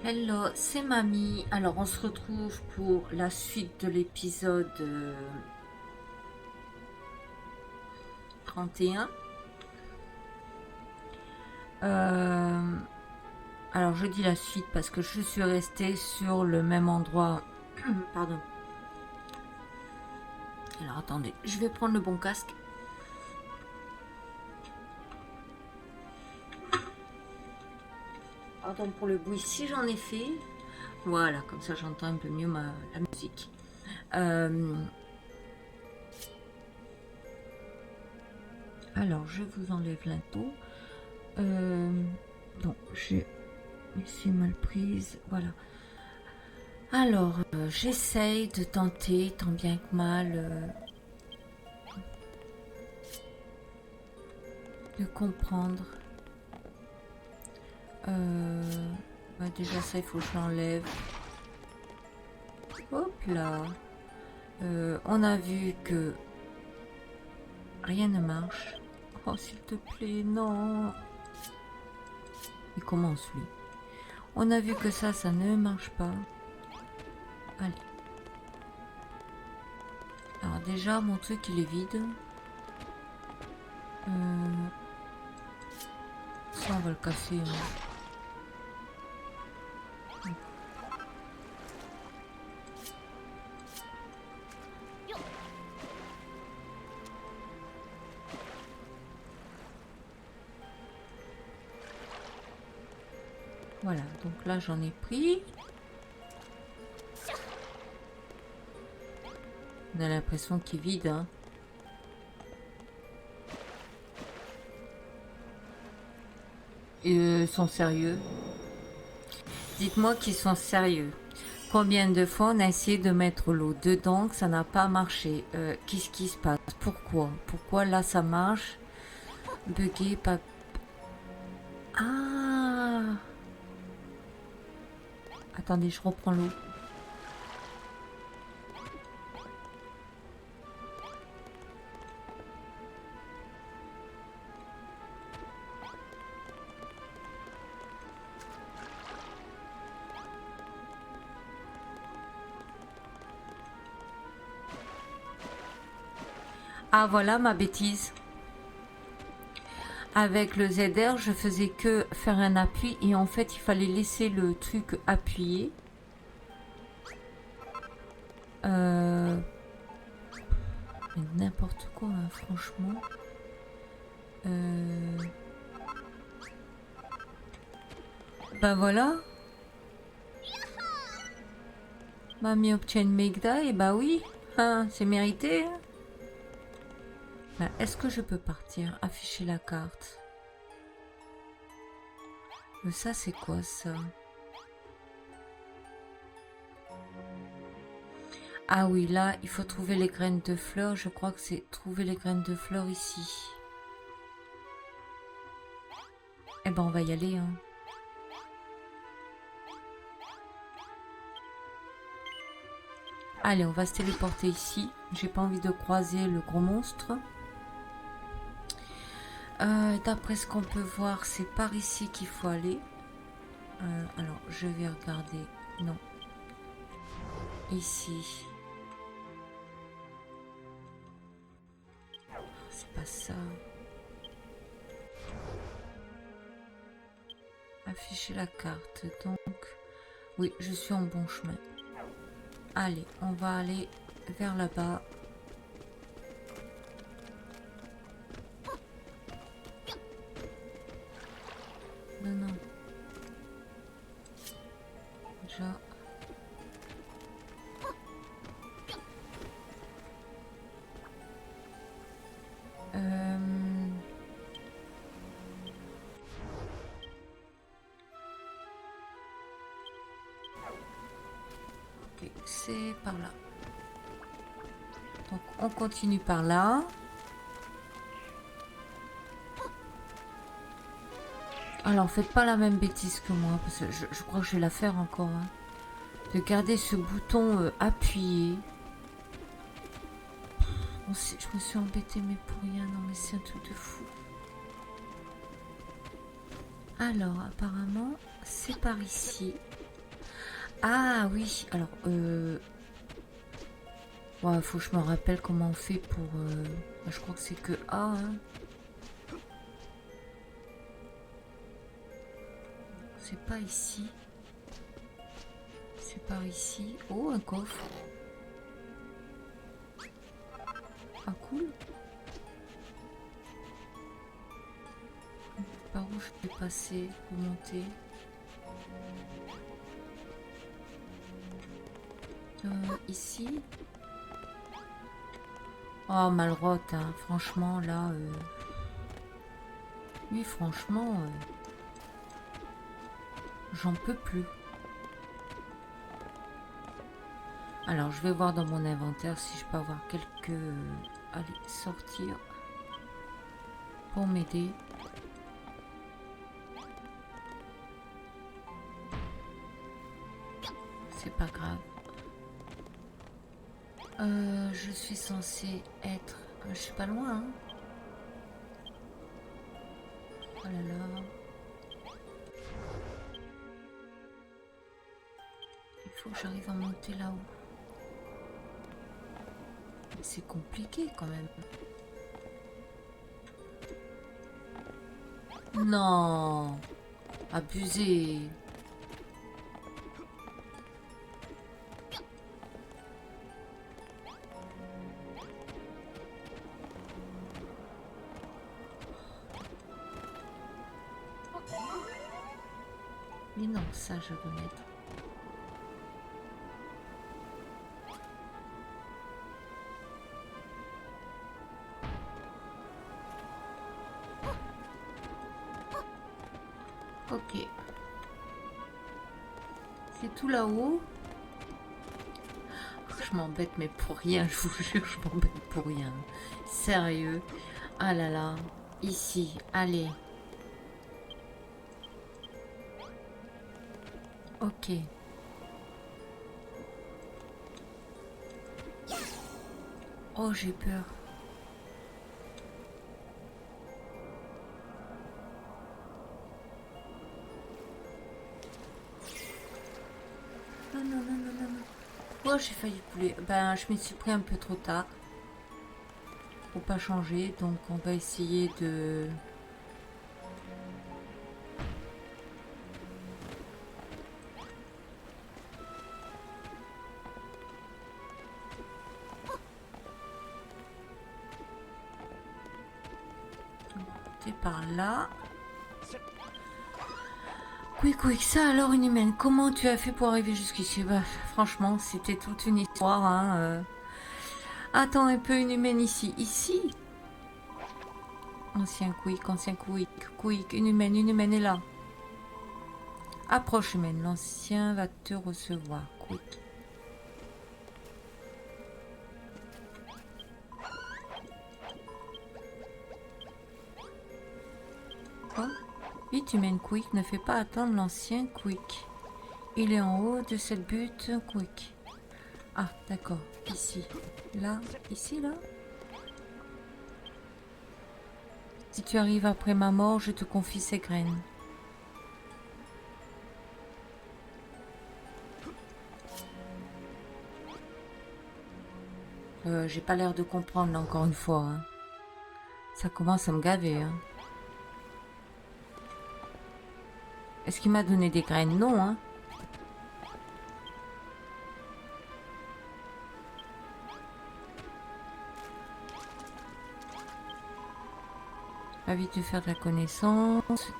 Hello, c'est Mamie. Alors, on se retrouve pour la suite de l'épisode 31. Euh, alors, je dis la suite parce que je suis restée sur le même endroit. Pardon. Alors, attendez, je vais prendre le bon casque. Pardon pour le bruit, si j'en ai fait. Voilà, comme ça j'entends un peu mieux la musique. Alors, je vous enlève l'intro. Donc, j'ai laissé mal prise. Voilà. Alors, j'essaye de tenter, tant bien que mal, de comprendre. Déjà, ça, il faut que je l'enlève. Hop là. On a vu que rien ne marche. Oh, s'il te plaît, non. Il commence, lui. On a vu que ça ne marche pas. Allez. Alors déjà, mon truc, il est vide. Ça, on va le casser. Hein. Voilà, donc là, j'en ai pris. On a l'impression qu'il est vide. Hein. Ils sont sérieux. Dites-moi qu'ils sont sérieux. Combien de fois on a essayé de mettre l'eau dedans que ça n'a pas marché? Qu'est-ce qui se passe? Pourquoi là ça marche? Bugué, pas... Ah! Attendez, je reprends l'eau. Ah voilà ma bêtise. Avec le ZR, je faisais que faire un appui et en fait il fallait laisser le truc appuyé. N'importe quoi, hein, franchement. Ben voilà. Mamie obtient une médaille, et bah oui, hein, c'est mérité. Hein. Ben, est-ce que je peux partir? Afficher la carte. Ça, c'est quoi ça? Ah oui, là, il faut trouver les graines de fleurs. Je crois que c'est trouver les graines de fleurs ici. Eh ben, on va y aller. Hein. Allez, on va se téléporter ici. J'ai pas envie de croiser le gros monstre. D'après ce qu'on peut voir, c'est par ici qu'il faut aller. Alors, je vais regarder. Non. Ici. C'est pas ça. Afficher la carte. Donc, oui, je suis en bon chemin. Allez, on va aller vers là-bas. Non. Déjà. Ok, c'est par là. Donc, on continue par là. Alors, faites pas la même bêtise que moi, parce que je crois que je vais la faire encore. Hein. De garder ce bouton appuyé. Je me suis embêtée, mais pour rien. Non, mais c'est un truc de fou. Alors, apparemment, c'est par ici. Ah oui, alors, ouais, faut que je me rappelle comment on fait pour... je crois que c'est que A, hein. C'est pas ici. C'est par ici. Oh, un coffre. Ah, cool. Par où je vais passer pour monter? Ici. Oh, Malroth, hein. Franchement, là... Oui, franchement... j'en peux plus. Alors, je vais voir dans mon inventaire si je peux avoir quelques... allez, sortir. Pour m'aider. C'est pas grave. Je suis censée être... je suis pas loin, hein. Oh là là. Il faut que j'arrive à monter là-haut. C'est compliqué quand même. Non. Abusé. Mais non, ça je veux mettre. Ok. C'est tout là-haut. Je m'embête mais pour rien, je vous jure, je m'embête pour rien. Sérieux. Ah là là. Ici, allez. Ok. Oh, j'ai peur. Non, non, non, non, non, non. Oh, j'ai failli couler. Ben, je me suis pris un peu trop tard. Faut pas changer, donc on va essayer de... monter par là. Quick, quick, ça alors une humaine. Comment tu as fait pour arriver jusqu'ici? Bah, franchement, c'était toute une histoire, hein. Attends un peu, une humaine ici. Ici? Ancien quick, quick. Une humaine est là. Approche humaine, l'ancien va te recevoir. Quick. Oh, vite humaine quick, ne fais pas attendre l'ancien quick. Il est en haut de cette butte quick. Ah, d'accord. Ici. Là. Ici, là. Si tu arrives après ma mort, je te confie ces graines. J'ai pas l'air de comprendre là, encore une fois, hein. Ça commence à me gaver, hein. Est-ce qu'il m'a donné des graines? Non, hein. Ravi de faire de la connaissance.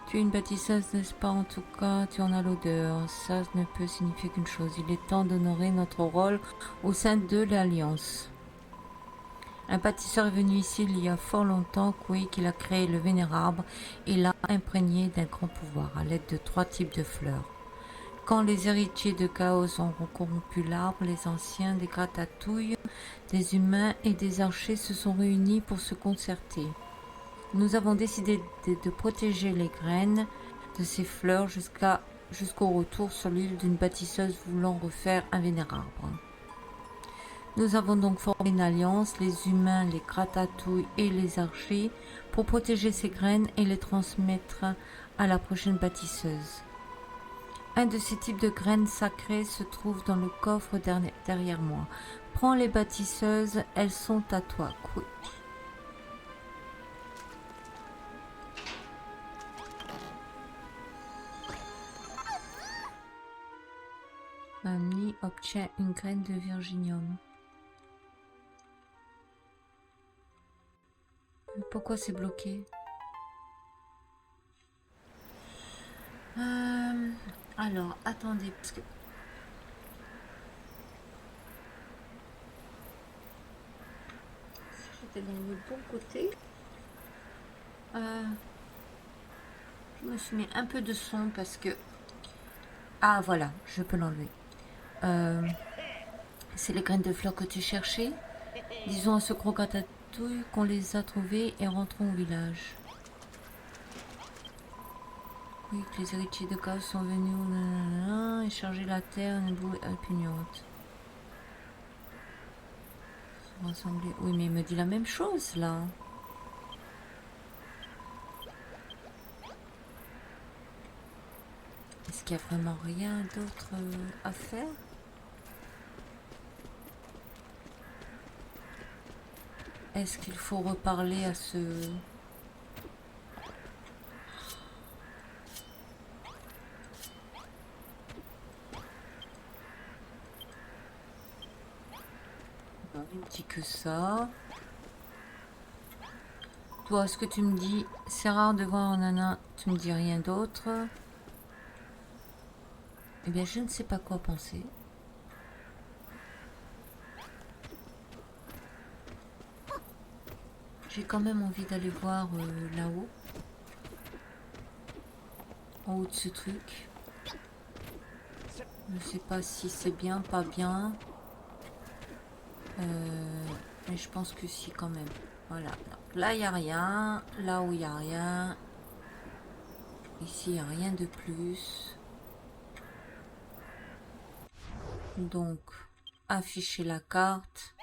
Tu es une bâtisseuse, n'est-ce pas? En tout cas, tu en as l'odeur. Ça ne peut signifier qu'une chose. Il est temps d'honorer notre rôle au sein de l'Alliance. Un bâtisseur est venu ici il y a fort longtemps, Quick. Il a créé le vénérable et l'a imprégné d'un grand pouvoir à l'aide de 3 types de fleurs. Quand les héritiers de Chaos ont corrompu l'arbre, les anciens des Gratatouilles, des humains et des archers se sont réunis pour se concerter. Nous avons décidé de protéger les graines de ces fleurs jusqu'au retour sur l'île d'une bâtisseuse voulant refaire un vénérable. Nous avons donc formé une alliance, les humains, les Gratatouilles et les archers, pour protéger ces graines et les transmettre à la prochaine bâtisseuse. Un de ces types de graines sacrées se trouve dans le coffre derrière moi. Prends les bâtisseuses, elles sont à toi. Quick. Mamie obtient une graine de virginium. Pourquoi c'est bloqué? Alors, attendez, parce que... J'étais dans le bon côté. Je me suis mis un peu de son parce que... Ah, voilà, je peux l'enlever. C'est les graines de fleurs que tu cherchais? Disons à ce gros ratatouille qu'on les a trouvées et rentrons au village. Oui, que les héritiers de Chaos sont venus et charger la terre une boue impugnante. Oui, mais il me dit la même chose là. Est-ce qu'il n'y a vraiment rien d'autre à faire? Est-ce qu'il faut reparler à ce... Il me dit que ça. Toi, ce que tu me dis, c'est rare de voir un nana, tu me dis rien d'autre. Eh bien, je ne sais pas quoi penser. J'ai quand même envie d'aller voir là-haut. En haut de ce truc. Je ne sais pas si c'est bien, pas bien. Mais je pense que si quand même. Voilà. Donc, là, il n'y a rien. Là où il n'y a rien. Ici, il n'y a rien de plus. Donc, afficher la carte.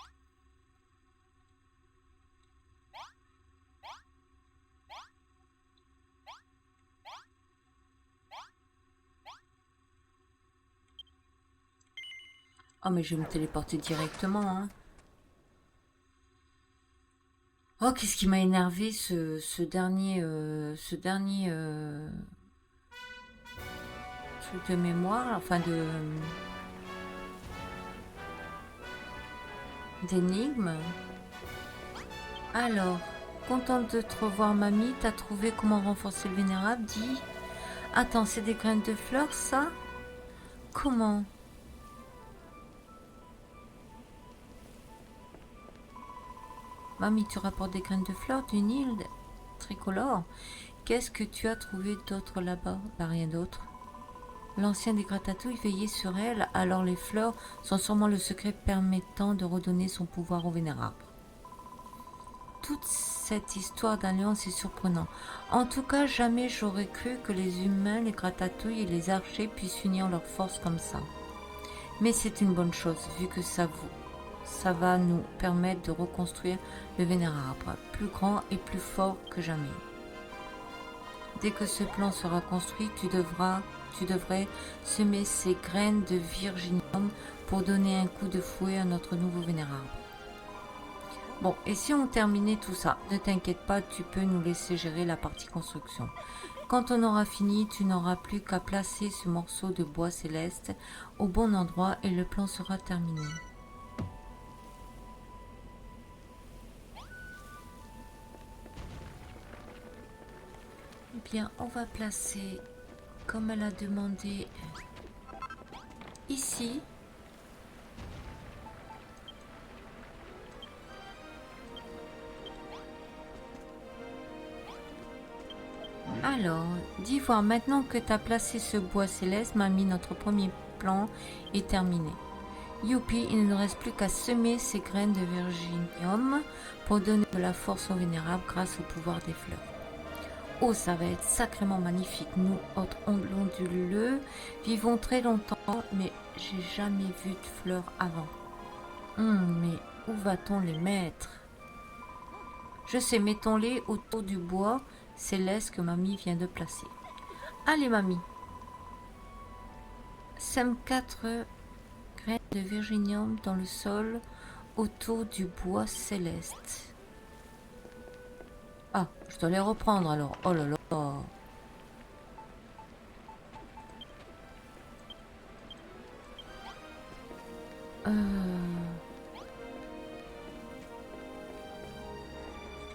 Oh, mais je vais me téléporter directement. Hein. Oh, qu'est-ce qui m'a énervé ce dernier truc de mémoire, enfin d'énigme. Alors, contente de te revoir, mamie. T'as trouvé comment renforcer le vénérable? Dis. Attends, c'est des graines de fleurs, ça? Comment? Mamie, tu rapportes des graines de fleurs d'une île tricolore. Qu'est-ce que tu as trouvé d'autre là-bas? Bah, rien d'autre. L'ancien des Gratatouilles veillait sur elle, alors les fleurs sont sûrement le secret permettant de redonner son pouvoir au vénérable. Toute cette histoire d'alliance est surprenante. En tout cas, jamais j'aurais cru que les humains, les Gratatouilles et les archers puissent unir leurs forces comme ça. Mais c'est une bonne chose, vu que ça va nous permettre de reconstruire le vénérable, plus grand et plus fort que jamais. Dès que ce plan sera construit, tu devrais semer ces graines de virginium pour donner un coup de fouet à notre nouveau vénérable. Bon, et si on terminait tout ça, ne t'inquiète pas, tu peux nous laisser gérer la partie construction. Quand on aura fini, tu n'auras plus qu'à placer ce morceau de bois céleste au bon endroit et le plan sera terminé. Eh bien, on va placer, comme elle a demandé, ici. Alors, dis voir, maintenant que tu as placé ce bois céleste, mamie, notre premier plan est terminé. Youpi, il ne nous reste plus qu'à semer ces graines de virginium pour donner de la force au vénérable grâce au pouvoir des fleurs. Oh, ça va être sacrément magnifique. Nous, autres onduleux, vivons très longtemps, mais j'ai jamais vu de fleurs avant. Mais où va-t-on les mettre? Je sais, mettons-les autour du bois céleste que mamie vient de placer. Allez, mamie. Sème 4 graines de virginium dans le sol autour du bois céleste. Ah, je dois les reprendre alors. Oh là là.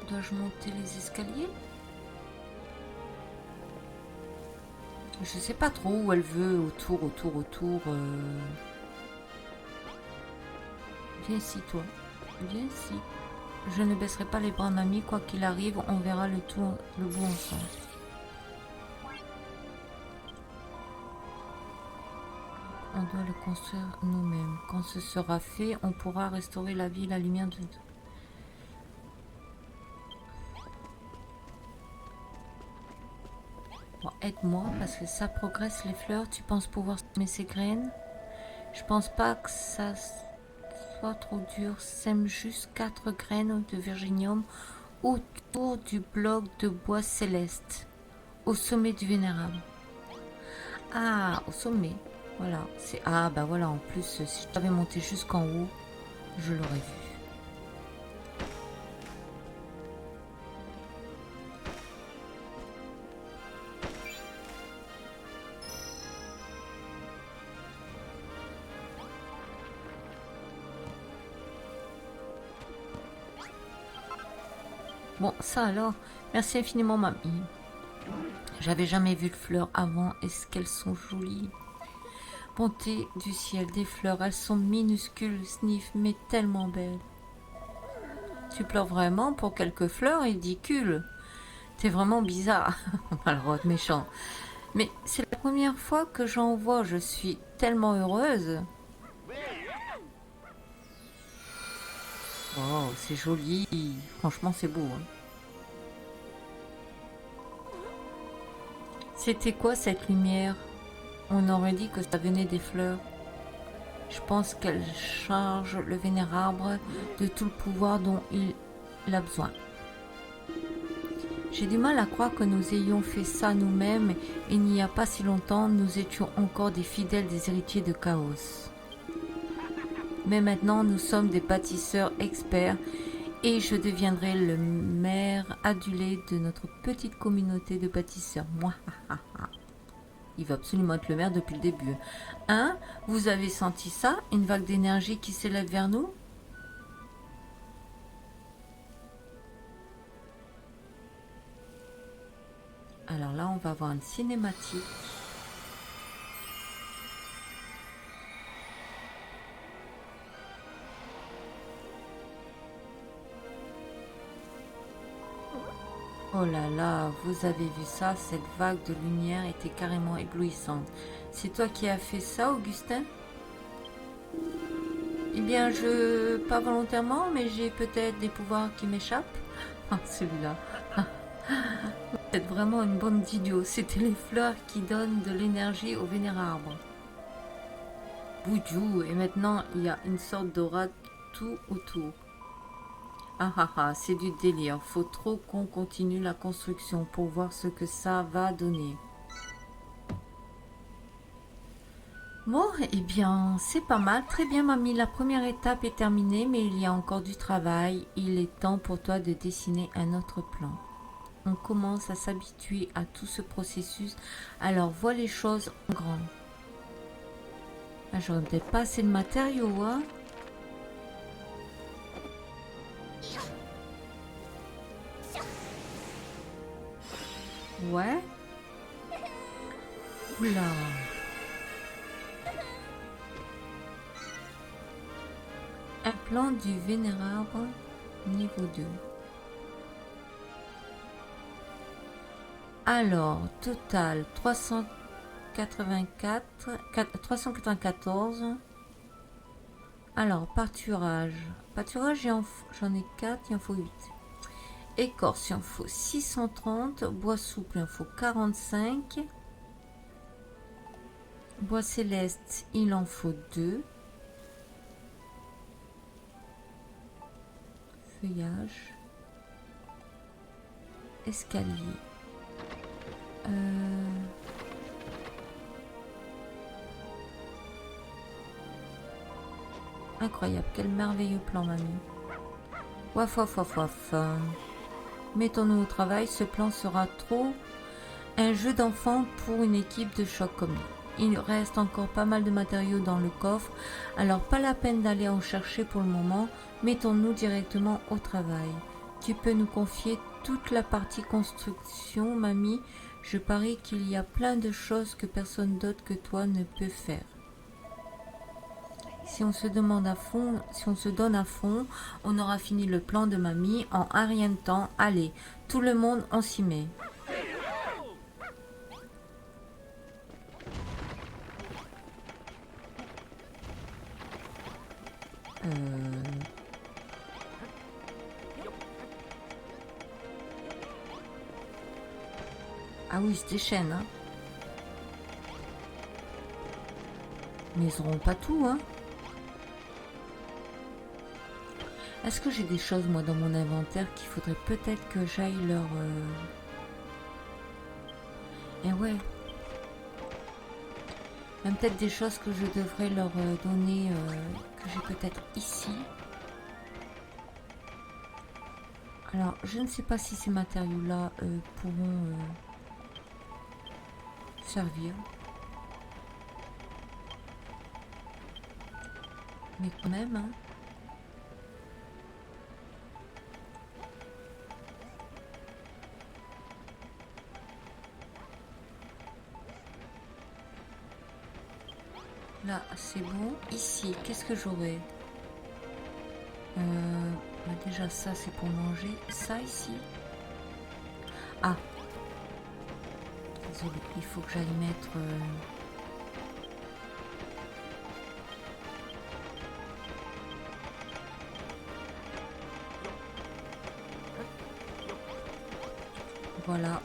Dois-je monter les escaliers? Je sais pas trop où elle veut. Autour. Viens ici, toi. Viens ici. Je ne baisserai pas les bras, mamie. Quoi qu'il arrive, on verra le bout ensemble. On doit le construire nous-mêmes. Quand ce sera fait, on pourra restaurer la vie et la lumière de... Bon, aide-moi, parce que ça progresse les fleurs. Tu penses pouvoir semer ces graines? Je pense pas que ça soit trop dur. Sème juste 4 graines de virginium autour du bloc de bois céleste, au sommet du vénérable. Ah, au sommet. Voilà. Ah, bah voilà, en plus, si j'avais monté jusqu'en haut, je l'aurais vu. Bon, ça alors, merci infiniment, mamie. J'avais jamais vu de fleurs avant. Est-ce qu'elles sont jolies? Bonté du ciel, des fleurs, elles sont minuscules, Sniff, mais tellement belles. Tu pleures vraiment pour quelques fleurs ridicules? T'es vraiment bizarre, malheureux, méchant. Mais c'est la première fois que j'en vois, je suis tellement heureuse. Oh, c'est joli, franchement c'est beau. Hein. C'était quoi cette lumière? On aurait dit que ça venait des fleurs. Je pense qu'elle charge le vénérable de tout le pouvoir dont il a besoin. J'ai du mal à croire que nous ayons fait ça nous-mêmes. Il n'y a pas si longtemps, nous étions encore des fidèles des héritiers de Chaos. Mais maintenant, nous sommes des bâtisseurs experts et je deviendrai le maire adulé de notre petite communauté de bâtisseurs. Moi, il va absolument être le maire depuis le début. Hein? Vous avez senti ça? Une vague d'énergie qui s'élève vers nous? Alors là, on va avoir une cinématique. Oh là là, vous avez vu ça? Cette vague de lumière était carrément éblouissante. C'est toi qui as fait ça, Augustin? Eh bien, pas volontairement, mais j'ai peut-être des pouvoirs qui m'échappent. Ah, celui-là. Vous êtes vraiment une bande d'idiots. C'était les fleurs qui donnent de l'énergie au vénérable. Boudjou, et maintenant il y a une sorte d'aura tout autour. Ah ah ah, c'est du délire. Faut trop qu'on continue la construction pour voir ce que ça va donner. Bon, eh bien, c'est pas mal. Très bien, mamie. La première étape est terminée, mais il y a encore du travail. Il est temps pour toi de dessiner un autre plan. On commence à s'habituer à tout ce processus, alors vois les choses en grand. Ah, j'aurais peut-être pas assez de matériaux, hein. Ouais. Oula. Un plan du vénérable niveau 2. Alors, total 394. Alors, pâturage. Pâturage, j'en ai 4, il en faut 8. Écorce, il en faut 630. Bois souple, il en faut 45. Bois céleste, il en faut 2. Feuillage. Escalier. Incroyable, quel merveilleux plan, mamie. Waf, waf, waf, waf. Mettons-nous au travail, ce plan sera trop un jeu d'enfant pour une équipe de choc comme nous. Il reste encore pas mal de matériaux dans le coffre, alors pas la peine d'aller en chercher pour le moment. Mettons-nous directement au travail. Tu peux nous confier toute la partie construction, mamie. Je parie qu'il y a plein de choses que personne d'autre que toi ne peut faire. Si on se donne à fond, on aura fini le plan de mamie en un rien de temps. Allez, tout le monde, on s'y met. Ah oui, c'est des chaînes, hein. Mais ils n'auront pas tout, hein. Est-ce que j'ai des choses, moi, dans mon inventaire qu'il faudrait peut-être que j'aille leur... Eh ouais. Il y a peut-être des choses que je devrais leur donner, que j'ai peut-être ici. Alors, je ne sais pas si ces matériaux-là pourront servir. Mais quand même, hein. Là, c'est bon. Ici, qu'est-ce que j'aurai bah déjà, ça, c'est pour manger. Ça, ici. Ah. Désolé, il faut que j'aille mettre... Voilà.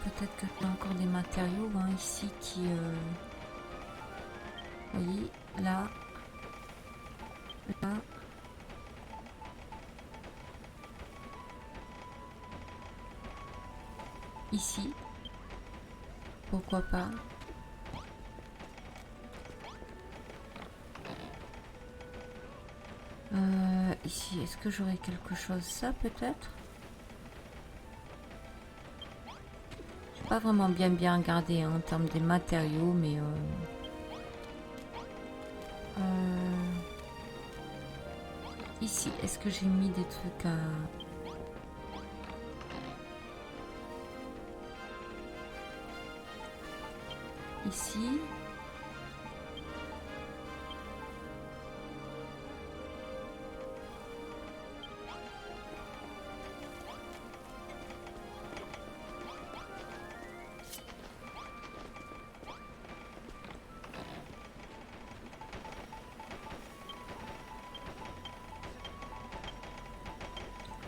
Peut-être que y a encore des matériaux hein, ici qui... Vous voyez, là. Là. Ici. Pourquoi pas. Ici, est-ce que j'aurais quelque chose? Ça, peut-être? Pas vraiment bien regardé hein, en termes de matériaux, mais ici, est-ce que j'ai mis des trucs à... Ici.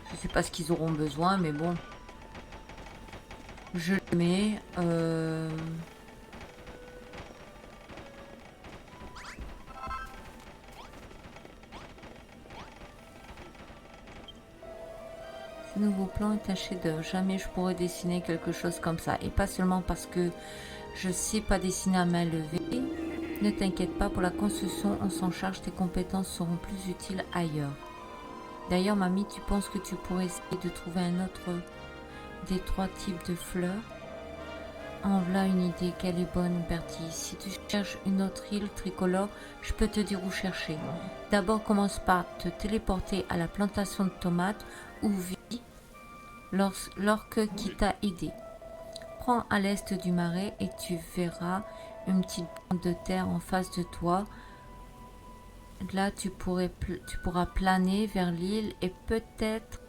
Je sais pas ce qu'ils auront besoin, mais bon. Je le mets. Ce nouveau plan est un chef-d'œuvre. Jamais je pourrais dessiner quelque chose comme ça. Et pas seulement parce que je sais pas dessiner à main levée. Ne t'inquiète pas, pour la construction, on s'en charge. Tes compétences seront plus utiles ailleurs. D'ailleurs, mamie, tu penses que tu pourrais essayer de trouver un autre des 3 types de fleurs? En voilà une idée, qu'elle est bonne, Bertie. Si tu cherches une autre île tricolore, je peux te dire où chercher. D'abord, commence par te téléporter à la plantation de tomates où vit l'orque qui t'a aidé. Prends à l'est du marais et tu verras une petite bande de terre en face de toi. Là, tu pourras planer vers l'île et peut-être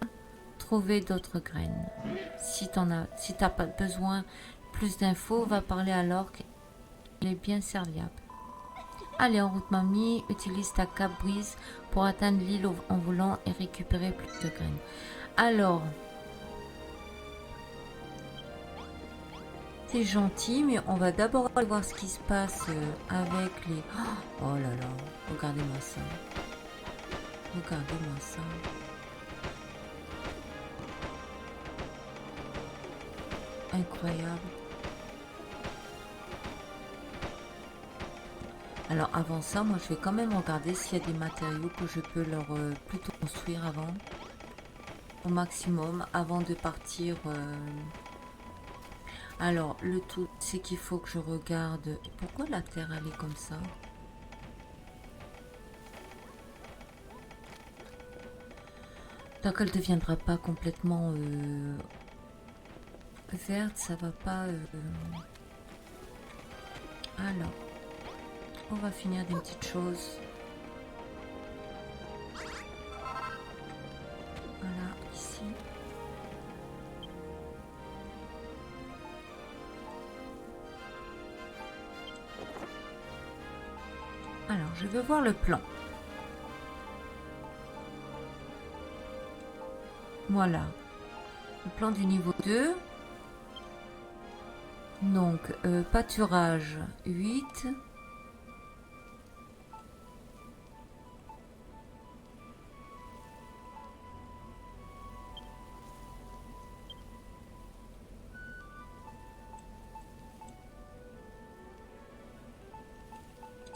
trouver d'autres graines. Si t'as pas besoin plus d'infos, va parler à l'orque. Il est bien serviable. Allez, en route, mamie. Utilise ta cape brise pour atteindre l'île en volant et récupérer plus de graines. Alors, c'est gentil, mais on va d'abord aller voir ce qui se passe avec les... Oh là là, regardez-moi ça. Regardez-moi ça. Incroyable. Alors avant ça, moi je vais quand même regarder s'il y a des matériaux que je peux leur plutôt construire avant, au maximum, avant de partir. Alors le tout, c'est qu'il faut que je regarde pourquoi la terre elle est comme ça. Tant qu'elle ne deviendra pas complètement verte, ça va pas. Alors, on va finir des petites choses. Voilà, ici. Alors, je veux voir le plan. Voilà. Le plan du niveau 2. Donc, pâturage 8.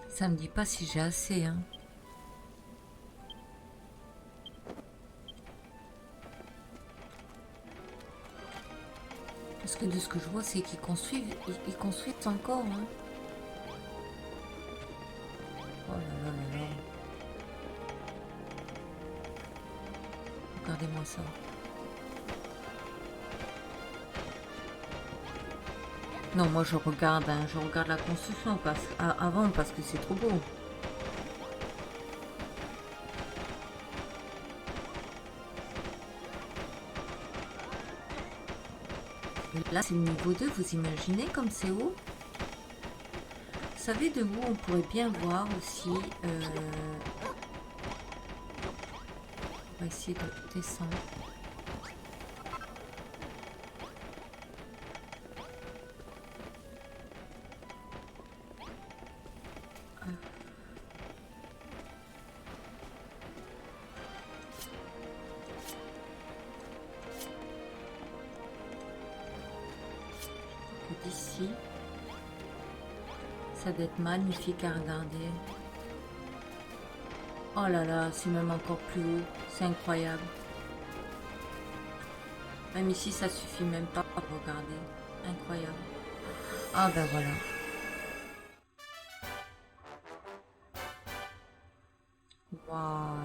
Ça me dit pas si j'ai assez, hein. Parce que de ce que je vois, c'est qu'ils construisent, ils construisent encore, hein. Oh là là là là. Regardez-moi ça. Non, moi je regarde, hein, je regarde la construction avant parce que c'est trop beau. Et là, c'est le niveau 2, vous imaginez comme c'est haut? Vous savez de où on pourrait bien voir aussi... on va essayer de descendre. D'ici, ça doit être magnifique à regarder. Oh là là, c'est même encore plus haut, c'est incroyable. Même ici, ça suffit même pas pour regarder. Incroyable. Ah ben voilà. Waouh.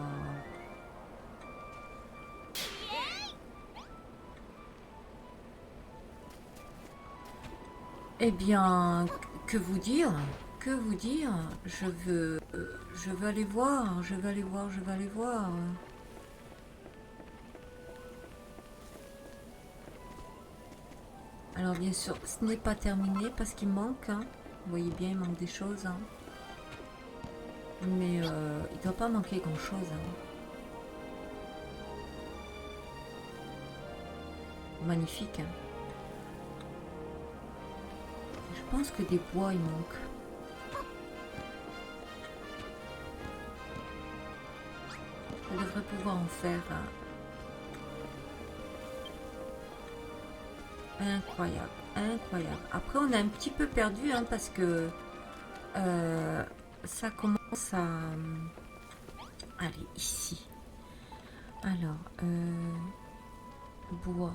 Eh bien, que vous dire? Que vous dire? Je veux aller voir, je veux aller voir, je veux aller voir. Alors bien sûr, ce n'est pas terminé parce qu'il manque, hein. Vous voyez bien, il manque des choses, hein. Mais il ne doit pas manquer grand-chose, hein. Magnifique, hein. Je pense que des bois, il manque. Je devrais pouvoir en faire. Incroyable, incroyable. Après, on a un petit peu perdu, hein, parce que ça commence à... Allez, ici. Alors, bois.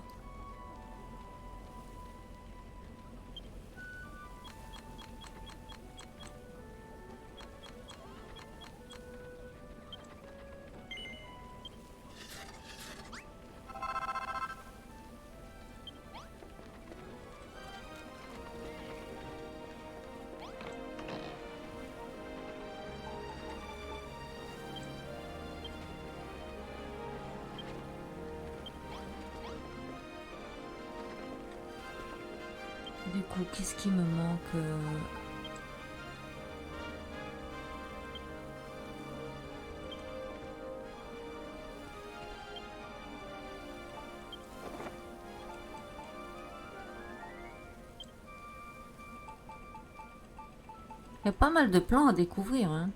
Du coup, qu'est-ce qui me manque? Il y a pas mal de plans à découvrir, hein.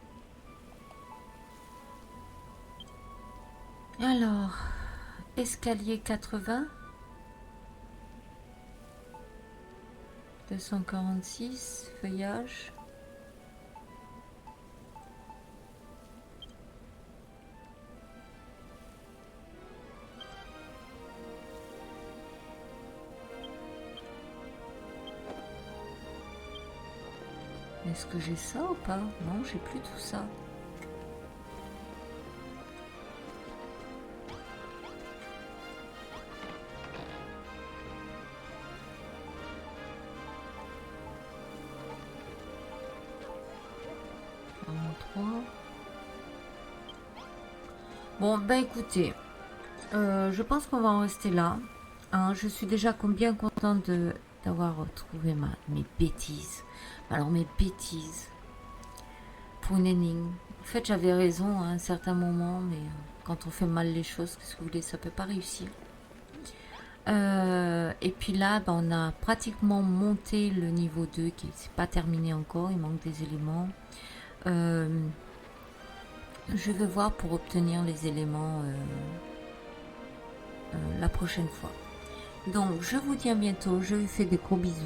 Alors, escalier 80. 246, feuillage. Est-ce que j'ai ça ou pas? Non, j'ai plus tout ça. Bon, ben écoutez, je pense qu'on va en rester là. Hein, je suis déjà bien contente d'avoir retrouvé mes bêtises. Alors mes bêtises pour une énigme. En fait, j'avais raison à un certain moment, mais quand on fait mal les choses, qu'est-ce que vous voulez, ça peut pas réussir. Et puis là, ben, on a pratiquement monté le niveau 2 qui n'est pas terminé encore, il manque des éléments. Je vais voir pour obtenir les éléments la prochaine fois. Donc je vous dis à bientôt, je vous fais des gros bisous.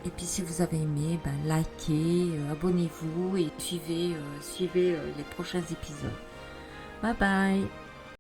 Et puis si vous avez aimé, ben, likez, abonnez-vous et suivez les prochains épisodes. Bye bye.